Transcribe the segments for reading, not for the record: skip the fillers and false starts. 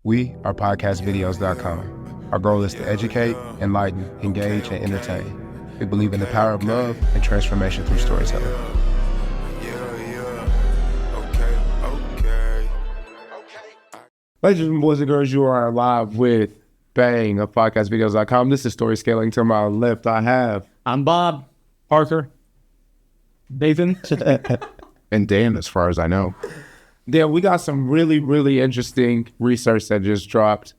We are podcastvideos.com. Our goal is to educate, enlighten, engage, and entertain. We believe in the power of love and transformation through storytelling. Ladies and boys and girls, you are live with Bang of podcastvideos.com. This is Story Scaling. To my left, I'm Bob. Parker. Nathan. and Dan, as far as I know. Dan, we got some really, really interesting research that just dropped.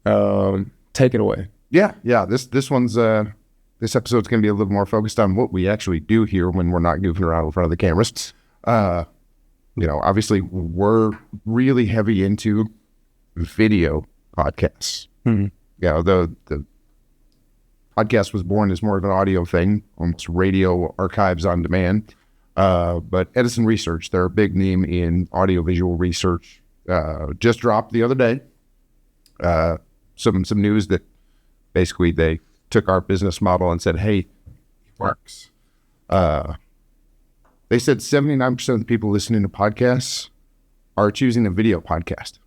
Take it away. Yeah. This episode's going to be a little more focused on what we actually do here when we're not goofing around in front of the cameras. Obviously we're really heavy into video podcasts. Mm-hmm. The podcast was born as more of an audio thing, almost radio archives on demand. But Edison Research, they're a big name in audiovisual research, just dropped the other day. Some news that basically they took our business model and said, hey, it works. They said 79% of the people listening to podcasts are choosing a video podcast.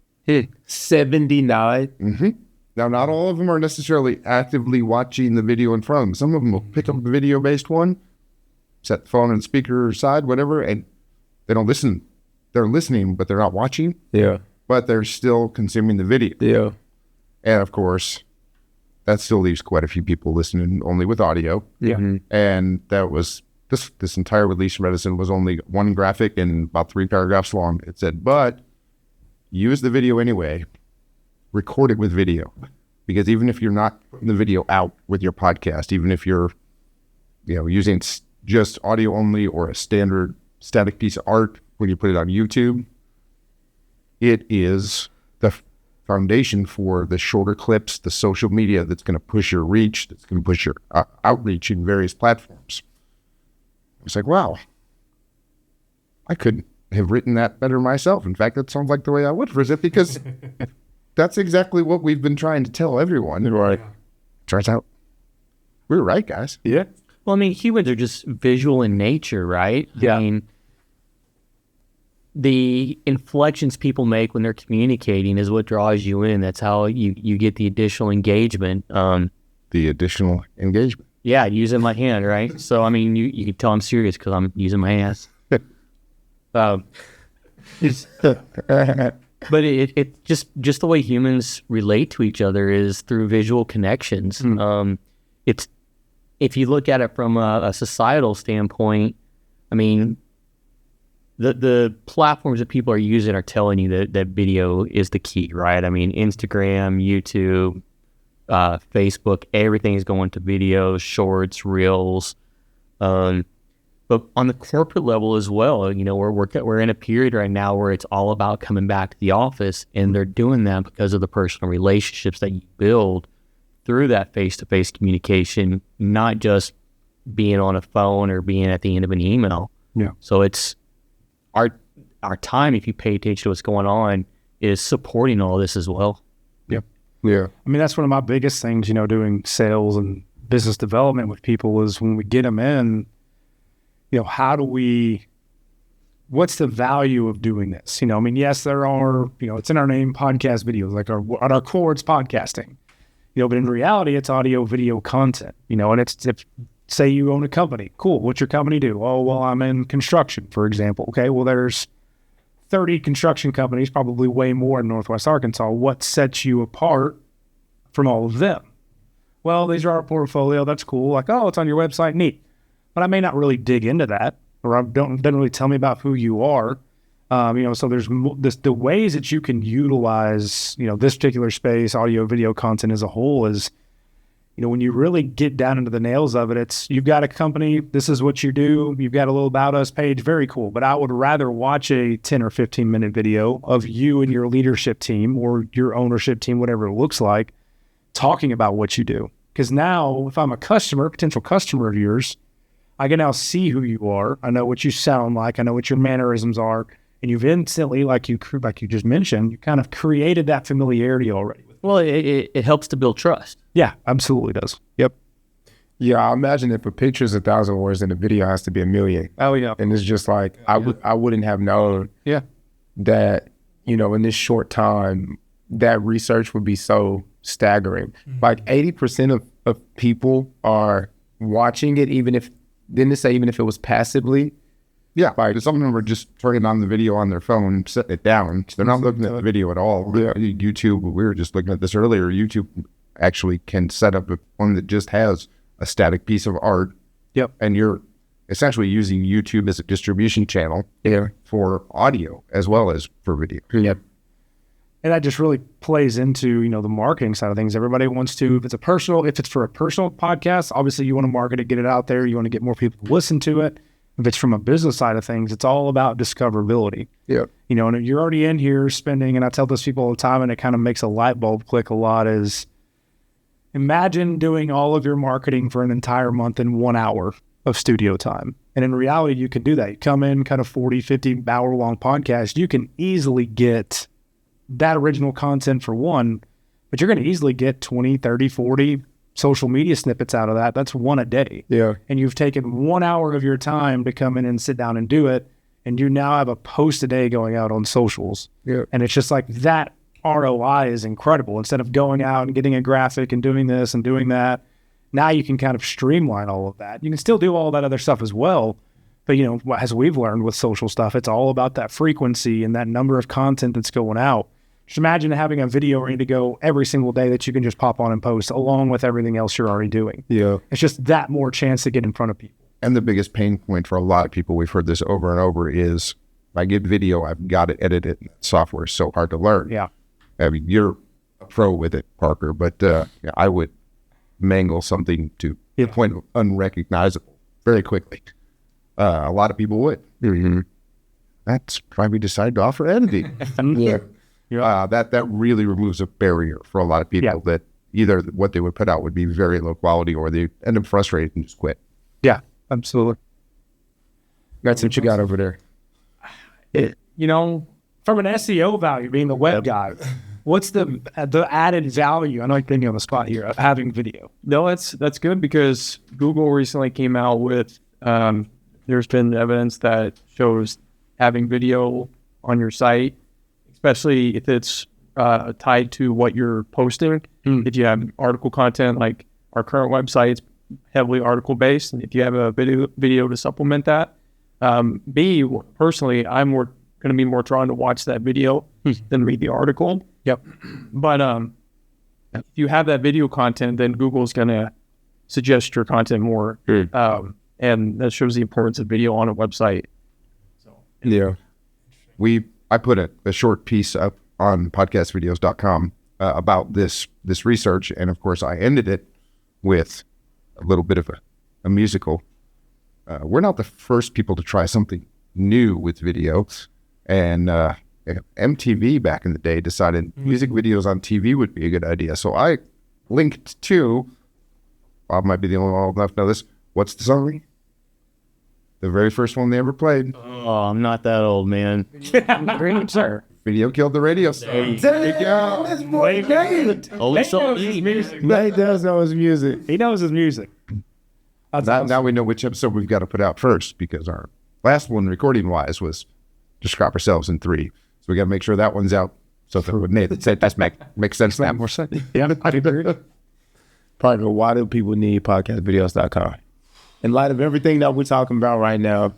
79? Mm-hmm. Now, not all of them are necessarily actively watching the video in front of them. Some of them will pick up the video-based one, set the phone and speaker side, whatever, and they don't listen. They're listening, but they're not watching. Yeah. But they're still consuming the video. Yeah. And, of course, that still leaves quite a few people listening only with audio. Yeah. Mm-hmm. And that was... This entire release from Edison was only one graphic and about 3 paragraphs long. It said, but use the video anyway. Record it with video. Because even if you're not putting the video out with your podcast, even if you're using just audio only or a standard static piece of art when you put it on YouTube, it is the foundation for the shorter clips, the social media that's going to push your reach, that's going to push your outreach in various platforms. It's like, wow, I couldn't have written that better myself. In fact, that sounds like the way I would phrase it, because that's exactly what we've been trying to tell everyone. Right? Turns out we were right, guys. Yeah. Well, I mean, humans are just visual in nature, right? Yeah. I mean, the inflections people make when they're communicating is what draws you in. That's how you get the additional engagement. The additional engagement. Yeah, using my hand, right? So, I mean, you can tell I'm serious because I'm using my hands. But it just the way humans relate to each other is through visual connections. It's, if you look at it from a societal standpoint, I mean, the platforms that people are using are telling you that video is the key, right? I mean, Instagram, YouTube, Facebook, everything is going to videos, shorts, reels. But on the corporate level as well, we're in a period right now where it's all about coming back to the office, and they're doing that because of the personal relationships that you build through that face-to-face communication, not just being on a phone or being at the end of an email. Yeah. So it's our time, if you pay attention to what's going on, is supporting all this as well. Yep. Yeah. I mean, that's one of my biggest things, doing sales and business development with people is when we get them in, what's the value of doing this? Yes, there are, it's in our name, podcast videos, like at our core, it's podcasting, but in reality, it's audio, video content, and if say you own a company, cool. What's your company do? Oh, well, I'm in construction, for example. Okay. Well, there's 30 construction companies, probably way more in Northwest Arkansas. What sets you apart from all of them? Well, these are our portfolio. That's cool. Like, oh, it's on your website. Neat. But I may not really dig into that, or doesn't really tell me about who you are. So there's the ways that you can utilize, this particular space, audio, video content as a whole is, when you really get down into the nails of it, it's, you've got a company, this is what you do, you've got a little About Us page, very cool. But I would rather watch a 10 or 15 minute video of you and your leadership team or your ownership team, whatever it looks like, talking about what you do. Because now, if I'm a potential customer of yours, I can now see who you are. I know what you sound like. I know what your mannerisms are. And you've instantly, like you just mentioned, you kind of created that familiarity already. Well, it helps to build trust. Yeah, absolutely does. Yep. Yeah, I imagine if a picture is 1,000 words, then the video has to be 1,000,000. Oh, yeah. And it's just like, I wouldn't have known that, in this short time, that research would be so staggering. Like 80% of people are watching it, even if it was passively. Yeah, like some of them are just turning on the video on their phone, setting it down. They're not looking at the video at all. Yeah. YouTube, we were just looking at this earlier. YouTube actually can set up one that just has a static piece of art. Yep. And you're essentially using YouTube as a distribution channel for audio as well as for video. Yep. And that just really plays into, you know, the marketing side of things. Everybody wants to, if it's for a personal podcast, obviously you want to market it, get it out there. You want to get more people to listen to it. If it's from a business side of things, it's all about discoverability. Yeah. You know, and you're already in here spending, and I tell those people all the time, and it kind of makes a light bulb click a lot, is imagine doing all of your marketing for an entire month in 1 hour of studio time. And in reality, you can do that. You come in, kind of 40, 50 hour long podcast, you can easily get that original content for one, but you're going to easily get 20, 30, 40 social media snippets out of that. That's one a day. Yeah. And you've taken 1 hour of your time to come in and sit down and do it. And you now have a post a day going out on socials. Yeah. And it's just like that ROI is incredible. Instead of going out and getting a graphic and doing this and doing that, now you can kind of streamline all of that. You can still do all that other stuff as well. But, you know, as we've learned with social stuff, it's all about that frequency and that number of content that's going out. Just imagine having a video ready to go every single day that you can just pop on and post along with everything else you're already doing. Yeah. It's just that more chance to get in front of people. And the biggest pain point for a lot of people, we've heard this over and over, is if I get video, I've got to edit it. Software is so hard to learn. Yeah. I mean, you're a pro with it, Parker, but I would mangle something to the point of unrecognizable very quickly. A lot of people would. Mm-hmm. That's why we decided to offer editing. Yeah. That really removes a barrier for a lot of people that either what they would put out would be very low quality or they end up frustrated and just quit. Yeah, absolutely. That's what you got over there. You know, from an SEO value, being the web guy, what's the added value? I know I'm putting you on the spot here of having video. No, that's good because Google recently came out with, there's been evidence that shows having video on your site, especially if it's tied to what you're posting. If you have article content, like our current website is heavily article based, and if you have a video to supplement that, personally, I'm going to be more drawn to watch that video than read the article. Yep. But if you have that video content, then Google's going to suggest your content more, and that shows the importance of video on a website. Yeah. I put a short piece up on podcastvideos.com about this research, and of course I ended it with a little bit of a musical. We're not the first people to try something new with video, and MTV back in the day decided music videos on TV would be a good idea. So I linked to, Bob might be the only one old enough to know this, what's the song? The very first one they ever played. Oh, I'm not that old, man. Sir. Video killed the radio star. There you go. That's boy David. Only so His music. He does know his music. He knows his music. Now we know which episode we've got to put out first, because our last one recording-wise was Describe Ourselves in 3. So we got to make sure that one's out. So if it would just make sense now. More sense. Yeah, I agree. Parker, why do people need podcastvideos.com? In light of everything that we're talking about right now.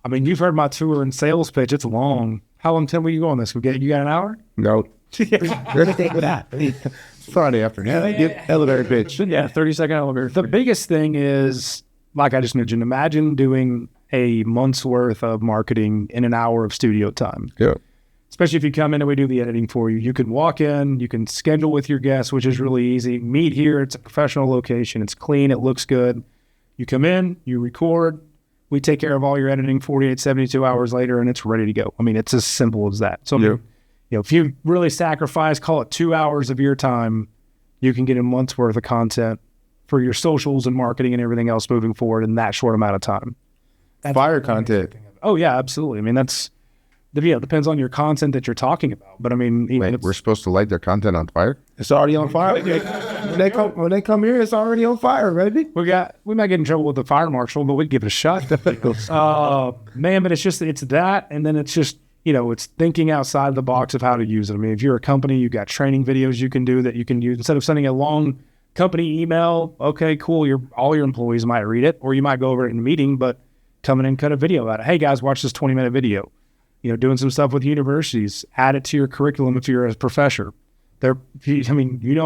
I mean, you've heard my tour and sales pitch. It's long. How long till we go on this? You got an hour? No. Let's take that. Friday afternoon. Get elevator pitch. Yeah, 30-second elevator. The biggest thing is, like I just mentioned, imagine doing a month's worth of marketing in an hour of studio time. Yeah. Especially if you come in and we do the editing for you. You can walk in, you can schedule with your guests, which is really easy. Meet here. It's a professional location. It's clean. It looks good. You come in, you record. We take care of all your editing 48, 72 hours later, and it's ready to go. I mean, it's as simple as that. So, you know, if you really sacrifice, call it 2 hours of your time, you can get a month's worth of content for your socials and marketing and everything else moving forward in that short amount of time. Fire content. Oh, yeah, absolutely. I mean, it depends on your content that you're talking about. But I mean, Wait, we're supposed to light their content on fire? It's already on fire. When they come here, it's already on fire, baby. we might get in trouble with the fire marshal, but we'd give it a shot. Man, but it's that, and then it's just it's thinking outside the box of how to use it. I mean, if you're a company, you've got training videos you can do that you can use instead of sending a long company email. Okay, cool. All your employees might read it, or you might go over it in a meeting, but come in and cut a video out of it. Hey guys, watch this 20-minute video. Doing some stuff with universities, add it to your curriculum if you're a professor. How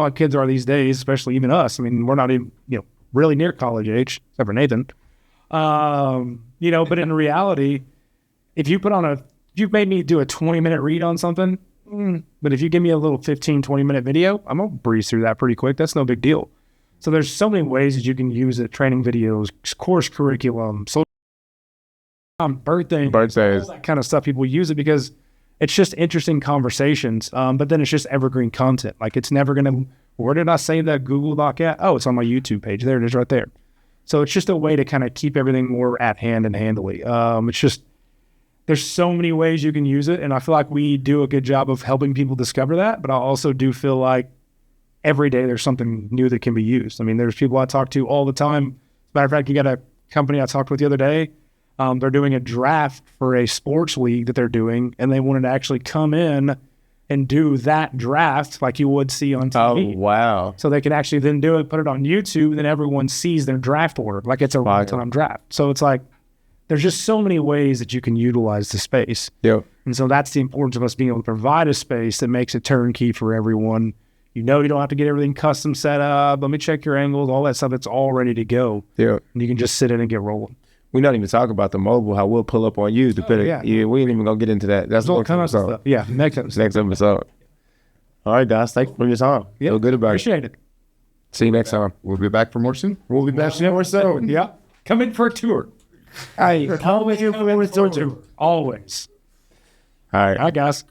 kids are these days, especially even us. I mean, we're not even, really near college age, except for Nathan. But in reality, if you've made me do a 20-minute read on something, but if you give me a little 15, 20-minute video, I'm going to breeze through that pretty quick. That's no big deal. So there's so many ways that you can use it, training videos, course curriculum, social birthdays, all that kind of stuff. People use it because it's just interesting conversations, but then it's just evergreen content. Like it's never going to, where did I save that Google Doc at? Oh, it's on my YouTube page. There it is right there. So it's just a way to kind of keep everything more at hand and handily. It's just, there's so many ways you can use it. And I feel like we do a good job of helping people discover that. But I also do feel like every day there's something new that can be used. I mean, there's people I talk to all the time. As a matter of fact, you got a company I talked with the other day. They're doing a draft for a sports league that they're doing, and they wanted to actually come in and do that draft like you would see on TV. Oh, wow. So they can actually then do it, put it on YouTube, and then everyone sees their draft order like it's a real-time draft. So it's like there's just so many ways that you can utilize the space. Yeah. And so that's the importance of us being able to provide a space that makes it turnkey for everyone. You don't have to get everything custom set up. Let me check your angles, all that stuff. It's all ready to go. Yeah. And you can just sit in and get rolling. We're not even talking about the mobile, how we'll pull up on you. Yeah, we ain't even going to get into that. That's all kind of stuff. Yeah, next episode. All right, guys. Thanks for your time. Yeah, feel good about appreciate it. See you next time. We'll be back for more soon. We'll be back for more soon. Yeah. Come in for a tour. Hey, always you for a tour. Always. All right. All right, guys.